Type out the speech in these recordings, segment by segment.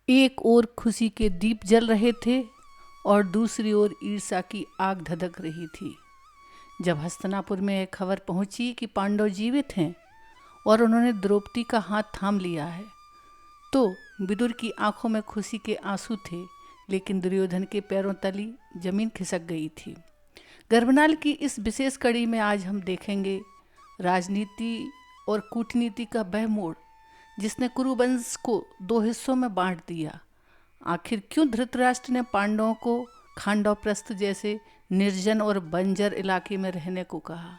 एक ओर खुशी के दीप जल रहे थे और दूसरी ओर ईर्ष्या की आग धधक रही थी। जब हस्तिनापुर में यह खबर पहुंची कि पांडव जीवित हैं और उन्होंने द्रौपदी का हाथ थाम लिया है, तो विदुर की आंखों में खुशी के आंसू थे, लेकिन दुर्योधन के पैरों तली जमीन खिसक गई थी। गर्भनाल की इस विशेष कड़ी में आज हम देखेंगे राजनीति और कूटनीति का वह मोड़ जिसने कुरुवंश को दो हिस्सों में बांट दिया। आखिर क्यों धृतराष्ट्र ने पांडवों को खांडवप्रस्थ जैसे निर्जन और बंजर इलाके में रहने को कहा?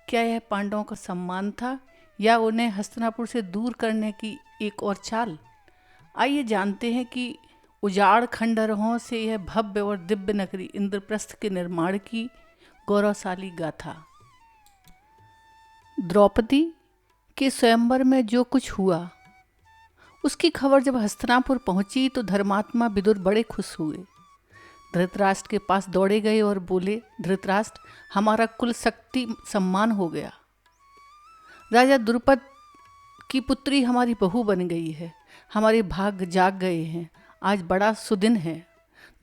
क्या यह पांडवों का सम्मान था या उन्हें हस्तिनापुर से दूर करने की एक और चाल? आइए जानते हैं कि उजाड़ खंडहरों से यह भव्य और दिव्य नगरी इंद्रप्रस्थ के निर्माण की गौरवशाली गाथा। द्रौपदी के स्वयंवर में जो कुछ हुआ उसकी खबर जब हस्तिनापुर पहुंची तो धर्मात्मा विदुर बड़े खुश हुए। धृतराष्ट्र के पास दौड़े गए और बोले, धृतराष्ट्र, हमारा कुल शक्ति सम्मान हो गया। राजा द्रुपद की पुत्री हमारी बहू बन गई है। हमारे भाग्य जाग गए हैं। आज बड़ा सुदिन है।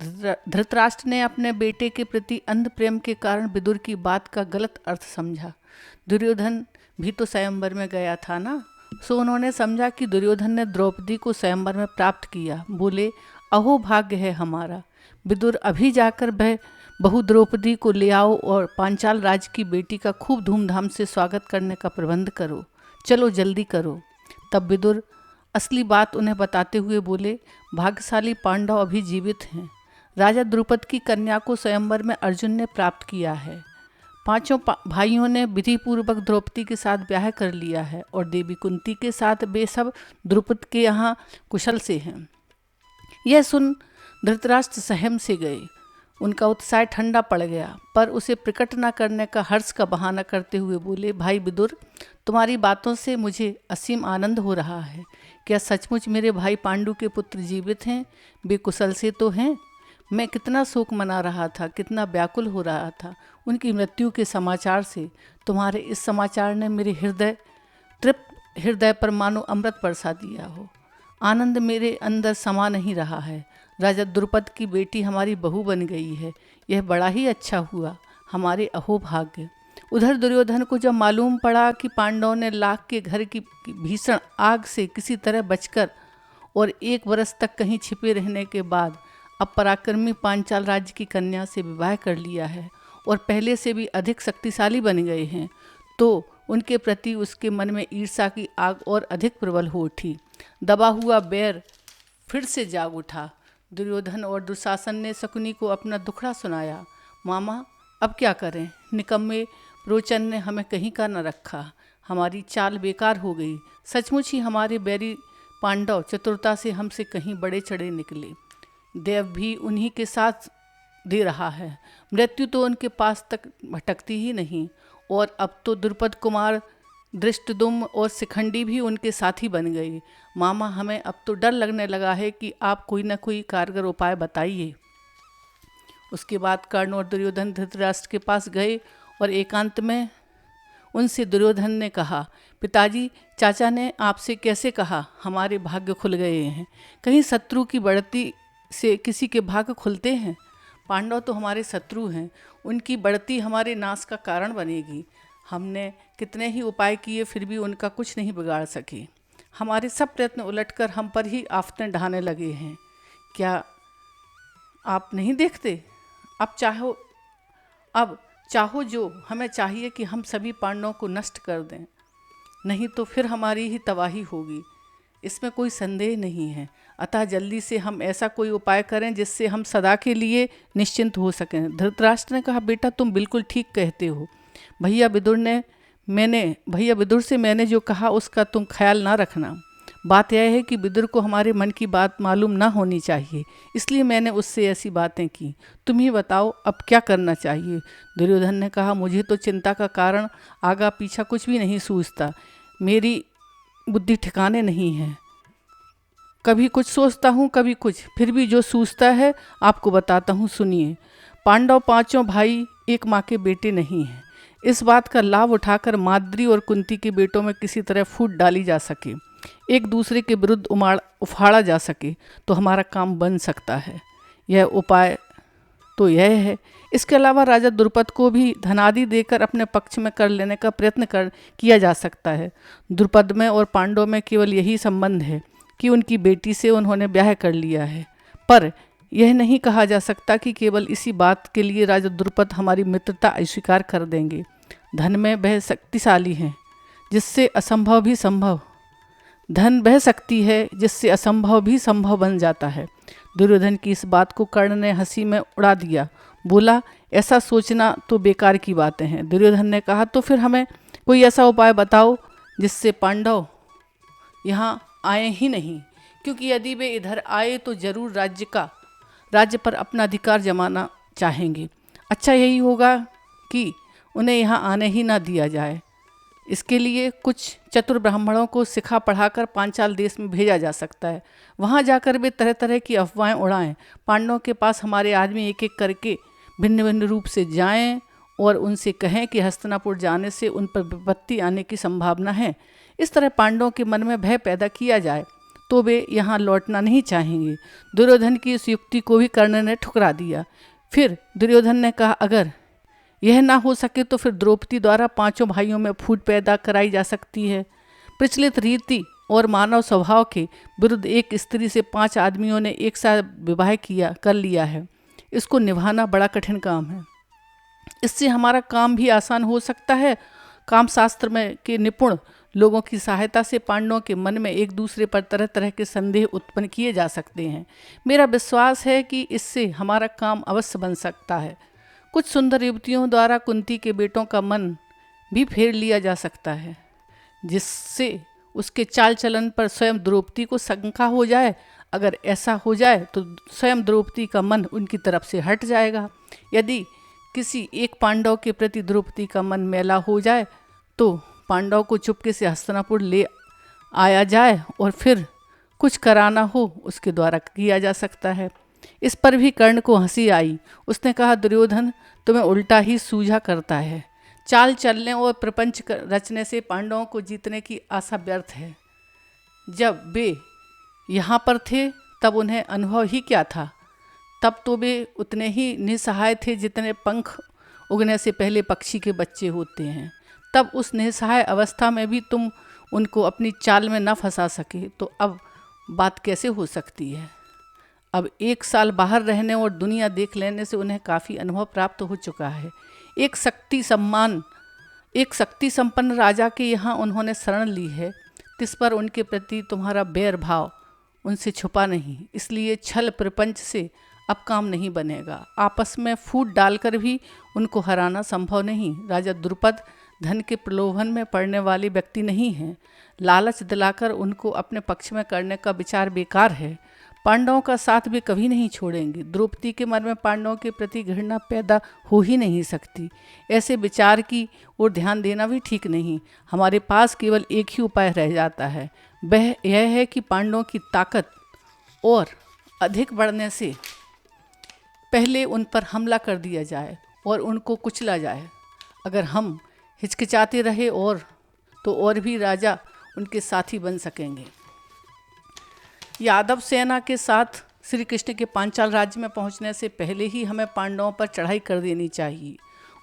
धृतराष्ट्र ने अपने बेटे के प्रति अंध प्रेम के कारण विदुर की बात का गलत अर्थ समझा। दुर्योधन भी तो स्वयंवर में गया था ना, सो उन्होंने समझा कि दुर्योधन ने द्रौपदी को स्वयंवर में प्राप्त किया। बोले, अहो भाग्य है हमारा। विदुर, अभी जाकर वह बहू द्रौपदी को ले आओ और पांचाल राज की बेटी का खूब धूमधाम से स्वागत करने का प्रबंध करो। चलो जल्दी करो। तब विदुर असली बात उन्हें बताते हुए बोले, भाग्यशाली पांडव अभी जीवित हैं। राजा द्रुपद की कन्या को स्वयंवर में अर्जुन ने प्राप्त किया है। पांचों भाइयों ने विधिपूर्वक द्रौपदी के साथ ब्याह कर लिया है और देवी कुंती के साथ वे सब द्रुपद के यहाँ कुशल से हैं। यह सुन धृतराष्ट्र सहम से गए। उनका उत्साह ठंडा पड़ गया, पर उसे प्रकट न करने का हर्ष का बहाना करते हुए बोले, भाई विदुर, तुम्हारी बातों से मुझे असीम आनंद हो रहा है। क्या सचमुच मेरे भाई पांडु के पुत्र जीवित हैं? वे कुशल से तो हैं? मैं कितना शोक मना रहा था, कितना व्याकुल हो रहा था उनकी मृत्यु के समाचार से। तुम्हारे इस समाचार ने मेरे तृप्त हृदय पर मानो अमृत बरसा दिया हो। आनंद मेरे अंदर समा नहीं रहा है। राजा द्रुपद की बेटी हमारी बहू बन गई है। यह बड़ा ही अच्छा हुआ, हमारे अहोभाग्य। उधर दुर्योधन को जब मालूम पड़ा कि पांडवों ने लाख के घर की भीषण आग से किसी तरह बचकर और 1 वर्ष तक कहीं छिपे रहने के बाद अब पराक्रमी पांचाल राज्य की कन्या से विवाह कर लिया है और पहले से भी अधिक शक्तिशाली बन गए हैं, तो उनके प्रति उसके मन में ईर्ष्या की आग और अधिक प्रबल हो उठी। दबा हुआ बैर फिर से जाग उठा। दुर्योधन और दुशासन ने शकुनी को अपना दुखड़ा सुनाया। मामा, अब क्या करें? निकम्मे रोचन ने हमें कहीं का न रखा। हमारी चाल बेकार हो गई। सचमुच ही हमारे बैरी पांडव चतुरता से हमसे कहीं बड़े चढ़े निकले। देव भी उन्हीं के साथ दे रहा है। मृत्यु तो उनके पास तक भटकती ही नहीं, और अब तो द्रुपद कुमार, धृष्टद्युम्न और शिखंडी भी उनके साथी बन गए। मामा, हमें अब तो डर लगने लगा है कि आप कोई न कोई कारगर उपाय बताइए। उसके बाद कर्ण और दुर्योधन धृतराष्ट्र के पास गए और एकांत में उनसे दुर्योधन ने कहा, पिताजी, चाचा ने आपसे कैसे कहा हमारे भाग्य खुल गए हैं? कहीं शत्रु की बढ़ती से किसी के भाग्य खुलते हैं? पांडव तो हमारे शत्रु हैं, उनकी बढ़ती हमारे नाश का कारण बनेगी। हमने कितने ही उपाय किए फिर भी उनका कुछ नहीं बिगाड़ सके। हमारे सब प्रयत्न उलटकर हम पर ही आफतें ढाने लगे हैं। क्या आप नहीं देखते? अब चाहो जो, हमें चाहिए कि हम सभी पांडवों को नष्ट कर दें, नहीं तो फिर हमारी ही तबाही होगी। इसमें कोई संदेह नहीं है। अतः जल्दी से हम ऐसा कोई उपाय करें जिससे हम सदा के लिए निश्चिंत हो सकें। धृतराष्ट्र ने कहा, बेटा, तुम बिल्कुल ठीक कहते हो। भैया विदुर से मैंने जो कहा उसका तुम ख्याल ना रखना। बात यह है कि विदुर को हमारे मन की बात मालूम ना होनी चाहिए, इसलिए मैंने उससे ऐसी बातें की। तुम ही बताओ अब क्या करना चाहिए। दुर्योधन ने कहा, मुझे तो चिंता का कारण आगा पीछा कुछ भी नहीं सूझता। मेरी बुद्धि ठिकाने नहीं है। कभी कुछ सोचता हूँ, कभी कुछ, फिर भी जो सूझता है आपको बताता हूँ, सुनिए। पांडव 5 भाई एक माँ के बेटे नहीं हैं। इस बात का लाभ उठाकर माद्री और कुंती के बेटों में किसी तरह फूट डाली जा सके। एक दूसरे के विरुद्ध उफाड़ा जा सके तो हमारा काम बन सकता है। यह उपाय तो यह है। इसके अलावा राजा द्रुपद को भी धनादि देकर अपने पक्ष में कर लेने का प्रयत्न किया जा सकता है। द्रुपद में और पांडव में केवल यही संबंध है कि उनकी बेटी से उन्होंने ब्याह कर लिया है, पर यह नहीं कहा जा सकता कि केवल इसी बात के लिए राजा द्रुपद हमारी मित्रता अस्वीकार कर देंगे। धन में वह शक्तिशाली हैं जिससे असंभव भी संभव धन वह शक्ति है जिससे असंभव भी संभव बन जाता है। दुर्योधन की इस बात को कर्ण ने हंसी में उड़ा दिया। बोला, ऐसा सोचना तो बेकार की बातें हैं। दुर्योधन ने कहा, तो फिर हमें कोई ऐसा उपाय बताओ जिससे पांडव यहाँ आए ही नहीं, क्योंकि यदि वे इधर आए तो जरूर राज्य पर अपना अधिकार जमाना चाहेंगे। अच्छा यही होगा कि उन्हें यहाँ आने ही ना दिया जाए। इसके लिए कुछ चतुर ब्राह्मणों को सिखा पढ़ाकर पांचाल देश में भेजा जा सकता है। वहाँ जाकर वे तरह तरह की अफवाहें उड़ाएं। पांडवों के पास हमारे आदमी एक एक करके भिन्न भिन्न रूप से जाएं और उनसे कहें कि हस्तिनापुर जाने से उन पर विपत्ति आने की संभावना है। इस तरह पांडवों के मन में भय पैदा किया जाए तो वे यहाँ लौटना नहीं चाहेंगे। दुर्योधन की इस युक्ति को भी कर्ण ने ठुकरा दिया। फिर दुर्योधन ने कहा, अगर यह ना हो सके तो फिर द्रौपदी द्वारा पांचों भाइयों में फूट पैदा कराई जा सकती है। प्रचलित रीति और मानव स्वभाव के विरुद्ध एक स्त्री से 5 आदमियों ने एक साथ विवाह कर लिया है। इसको निभाना बड़ा कठिन काम है। इससे हमारा काम भी आसान हो सकता है। कामशास्त्र में के निपुण लोगों की सहायता से पांडवों के मन में एक दूसरे पर तरह तरह के संदेह उत्पन्न किए जा सकते हैं। मेरा विश्वास है कि इससे हमारा काम अवश्य बन सकता है। कुछ सुंदर युवतियों द्वारा कुंती के बेटों का मन भी फेर लिया जा सकता है, जिससे उसके चाल चलन पर स्वयं द्रौपदी को शंका हो जाए। अगर ऐसा हो जाए तो स्वयं द्रौपदी का मन उनकी तरफ से हट जाएगा। यदि किसी एक पांडव के प्रति द्रौपदी का मन मैला हो जाए तो पांडव को चुपके से हस्तिनापुर ले आया जाए और फिर कुछ कराना हो उसके द्वारा किया जा सकता है। इस पर भी कर्ण को हंसी आई। उसने कहा, दुर्योधन तुम्हें उल्टा ही सूझा करता है। चाल चलने और प्रपंच रचने से पांडवों को जीतने की आशा व्यर्थ है। जब वे यहाँ पर थे तब उन्हें अनुभव ही क्या था। तब तो वे उतने ही निसहाय थे जितने पंख उगने से पहले पक्षी के बच्चे होते हैं। तब उस निसहाय अवस्था में भी तुम उनको अपनी चाल में न फंसा सके तो अब बात कैसे हो सकती है। अब 1 साल बाहर रहने और दुनिया देख लेने से उन्हें काफ़ी अनुभव प्राप्त हो चुका है। एक शक्ति संपन्न राजा के यहाँ उन्होंने शरण ली है। तिस पर उनके प्रति तुम्हारा बैर भाव उनसे छुपा नहीं। इसलिए छल प्रपंच से अब काम नहीं बनेगा। आपस में फूट डालकर भी उनको हराना संभव नहीं। राजा द्रुपद धन के प्रलोभन में पड़ने वाले व्यक्ति नहीं हैं। लालच दिलाकर उनको अपने पक्ष में करने का विचार बेकार है। पांडवों का साथ वे कभी नहीं छोड़ेंगे। द्रौपदी के मन में पांडवों के प्रति घृणा पैदा हो ही नहीं सकती। ऐसे विचार की ओर ध्यान देना भी ठीक नहीं। हमारे पास केवल एक ही उपाय रह जाता है। वह यह है कि पांडवों की ताकत और अधिक बढ़ने से पहले उन पर हमला कर दिया जाए और उनको कुचला जाए। अगर हम हिचकिचाते रहे तो और भी राजा उनके साथी बन सकेंगे। यादव सेना के साथ श्री कृष्ण के पांचाल राज्य में पहुंचने से पहले ही हमें पांडवों पर चढ़ाई कर देनी चाहिए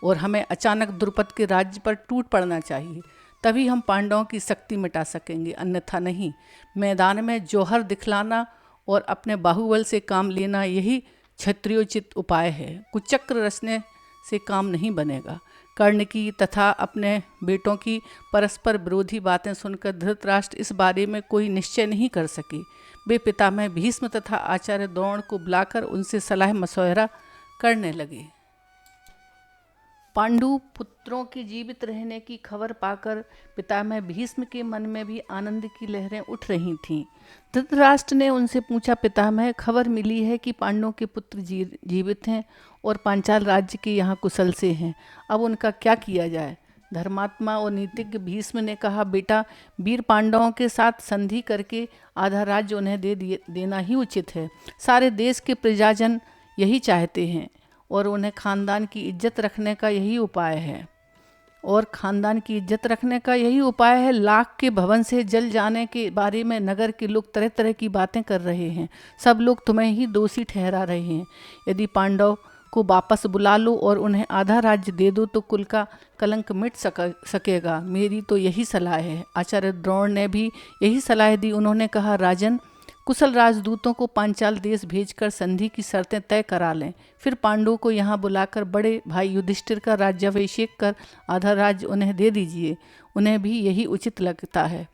और हमें अचानक द्रुपद के राज्य पर टूट पड़ना चाहिए। तभी हम पांडवों की शक्ति मिटा सकेंगे, अन्यथा नहीं। मैदान में जौहर दिखलाना और अपने बाहुबल से काम लेना यही क्षत्रियोचित उपाय है। कुचक्र रचने से काम नहीं बनेगा। कर्ण की तथा अपने बेटों की परस्पर विरोधी बातें सुनकर धृतराष्ट्र इस बारे में कोई निश्चय नहीं कर सके। वे पितामह भीष्म तथा आचार्य द्रोण को बुलाकर उनसे सलाह मशवरा करने लगे। पांडु पुत्रों के जीवित रहने की खबर पाकर पितामह भीष्म के मन में भी आनंद की लहरें उठ रही थीं। धृतराष्ट्र ने उनसे पूछा, पितामह, खबर मिली है कि पांडवों के पुत्र जीवित हैं और पांचाल राज्य के यहाँ कुशल से हैं। अब उनका क्या किया जाए। धर्मात्मा और नीतिज्ञ भीष्म ने कहा, बेटा, वीर पांडवों के साथ संधि करके आधा राज्य उन्हें देना ही उचित है। सारे देश के प्रजाजन यही चाहते हैं और उन्हें खानदान की इज्जत रखने का यही उपाय है। और खानदान की इज्जत रखने का यही उपाय है। लाख के भवन से जल जाने के बारे में नगर के लोग तरह तरह की बातें कर रहे हैं। सब लोग तुम्हें ही दोषी ठहरा रहे हैं। यदि पांडव को वापस बुला लो और उन्हें आधा राज्य दे दो तो कुल का कलंक मिट सकेगा। मेरी तो यही सलाह है। आचार्य द्रोण ने भी यही सलाह दी। उन्होंने कहा, राजन, कुशल राजदूतों को पांचाल देश भेजकर संधि की शर्तें तय करा लें। फिर पांडवों को यहाँ बुलाकर बड़े भाई युधिष्ठिर का राज्याभिषेक कर आधा राज्य उन्हें दे दीजिए। उन्हें भी यही उचित लगता है।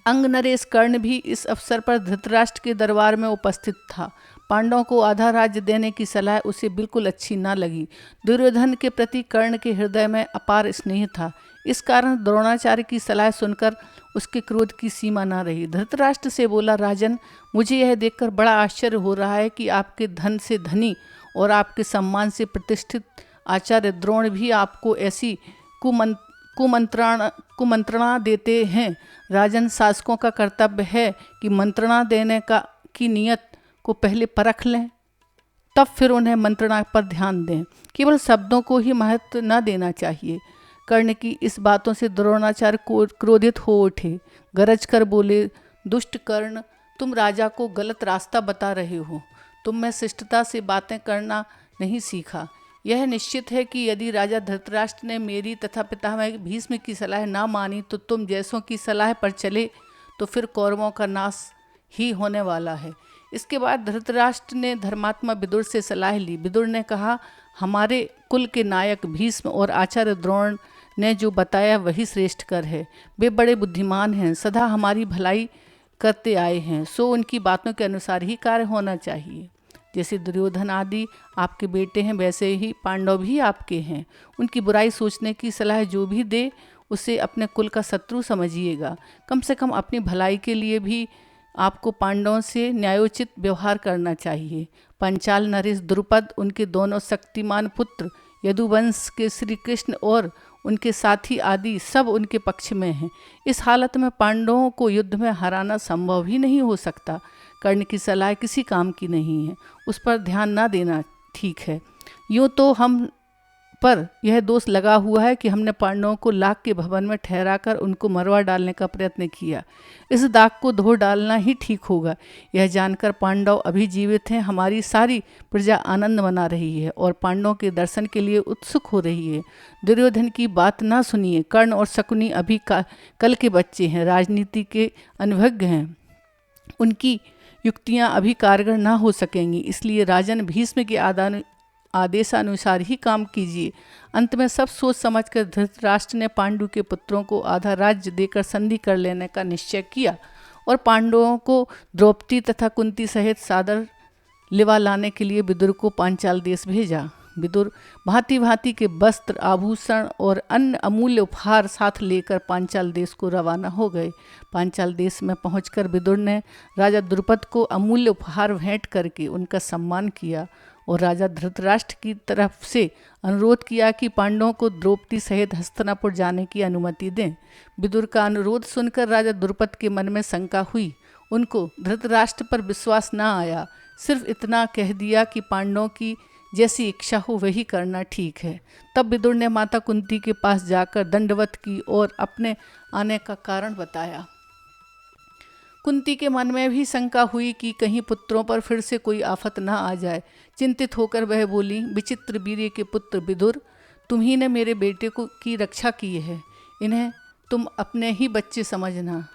अंग नरेश कर्ण भी इस अवसर पर धृतराष्ट्र के दरबार में उपस्थित था। पांडवों को आधा राज्य देने की सलाह उसे बिल्कुल अच्छी न लगी। दुर्योधन के प्रति कर्ण के हृदय में अपार स्नेह था। इस कारण द्रोणाचार्य की सलाह सुनकर उसके क्रोध की सीमा न रही। धृतराष्ट्र से बोला, राजन, मुझे यह देखकर बड़ा आश्चर्य हो रहा है कि आपके धन से धनी और आपके सम्मान से प्रतिष्ठित आचार्य द्रोण भी आपको ऐसी कुमंत्रणा देते हैं। राजन, शासकों का कर्तव्य है कि मंत्रणा देने की नियत को पहले परख लें, तब फिर उन्हें मंत्रणा पर ध्यान दें। केवल शब्दों को ही महत्व न देना चाहिए। कर्ण की इस बातों से द्रोणाचार्य क्रोधित हो उठे। गरज कर बोले, दुष्ट कर्ण, तुम राजा को गलत रास्ता बता रहे हो। तुम में शिष्टता से बातें करना नहीं सीखा। यह निश्चित है कि यदि राजा धृतराष्ट्र ने मेरी तथा पितामह भीष्म की सलाह ना मानी तो तुम जैसों की सलाह पर चले तो फिर कौरवों का नाश ही होने वाला है। इसके बाद धृतराष्ट्र ने धर्मात्मा विदुर से सलाह ली। विदुर ने कहा, हमारे कुल के नायक भीष्म और आचार्य द्रोण ने जो बताया वही श्रेष्ठ कर है। वे बड़े बुद्धिमान हैं, सदा हमारी भलाई करते आए हैं, सो उनकी बातों के अनुसार ही कार्य होना चाहिए। जैसे दुर्योधन आदि आपके बेटे हैं, वैसे ही पांडव भी आपके हैं। उनकी बुराई सोचने की सलाह जो भी दे उसे अपने कुल का शत्रु समझिएगा। कम से कम अपनी भलाई के लिए भी आपको पांडवों से न्यायोचित व्यवहार करना चाहिए। पंचाल नरेश द्रुपद, उनके दोनों शक्तिमान पुत्र यदुवंश के श्री कृष्ण और उनके साथी आदि सब उनके पक्ष में हैं। इस हालत में पांडवों को युद्ध में हराना संभव ही नहीं हो सकता। कर्ण की सलाह किसी काम की नहीं है, उस पर ध्यान ना देना ठीक है। यूँ तो हम पर यह दोष लगा हुआ है कि हमने पांडवों को लाख के भवन में ठहराकर उनको मरवा डालने का प्रयत्न किया। इस दाग को धो डालना ही ठीक होगा। यह जानकर पांडव अभी जीवित हैं, हमारी सारी प्रजा आनंद मना रही है और पांडवों के दर्शन के लिए उत्सुक हो रही है। दुर्योधन की बात ना सुनिए। कर्ण और शकुनी अभी कल के बच्चे हैं, राजनीति के अनुभज्ञ हैं। उनकी युक्तियां अभी कारगर ना हो सकेंगी, इसलिए राजन भीष्म के आदेशानुसार ही काम कीजिए। अंत में सब सोच समझकर धृतराष्ट्र ने पांडु के पुत्रों को आधा राज्य देकर संधि कर लेने का निश्चय किया और पांडवों को द्रौपदी तथा कुंती सहित सादर लिवा लाने के लिए विदुर को पांचाल देश भेजा। विदुर भांति भांति के वस्त्र, आभूषण और अन्य अमूल्य उपहार साथ लेकर पांचाल देश को रवाना हो गए। पांचाल देश में पहुंचकर विदुर ने राजा द्रुपद को अमूल्य उपहार भेंट करके उनका सम्मान किया और राजा धृतराष्ट्र की तरफ से अनुरोध किया कि पांडवों को द्रौपदी सहित हस्तिनापुर जाने की अनुमति दें। विदुर का अनुरोध सुनकर राजा द्रुपद के मन में शंका हुई। उनको धृतराष्ट्र पर विश्वास न आया। सिर्फ इतना कह दिया कि पांडवों की जैसी इच्छा हो वही करना ठीक है। तब विदुर ने माता कुंती के पास जाकर दंडवत की और अपने आने का कारण बताया। कुंती के मन में भी शंका हुई कि कहीं पुत्रों पर फिर से कोई आफत ना आ जाए। चिंतित होकर वह बोली, विचित्र वीर्य के पुत्र विदुर, तुम ही ने मेरे बेटे की रक्षा की है। इन्हें तुम अपने ही बच्चे समझना।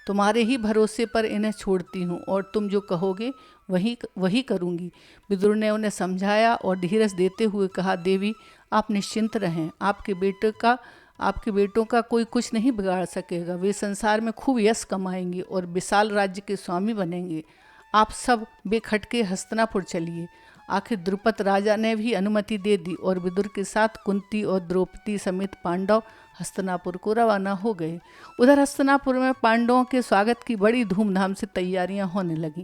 तुम्हारे ही भरोसे पर इन्हें छोड़ती हूँ और तुम जो कहोगे वही करूँगी। विदुर ने उन्हें समझाया और धीरज देते हुए कहा, देवी आप निश्चिंत रहें। आपके बेटों का कोई कुछ नहीं बिगाड़ सकेगा। वे संसार में खूब यश कमाएंगे और विशाल राज्य के स्वामी बनेंगे। आप सब बेखटके हस्तिनापुर चलिए। आखिर द्रुपद राजा ने भी अनुमति दे दी और विदुर के साथ कुंती और द्रौपदी समेत पांडव हस्तिनापुर को रवाना हो गए। उधर हस्तिनापुर में पांडवों के स्वागत की बड़ी धूमधाम से तैयारियां होने लगीं।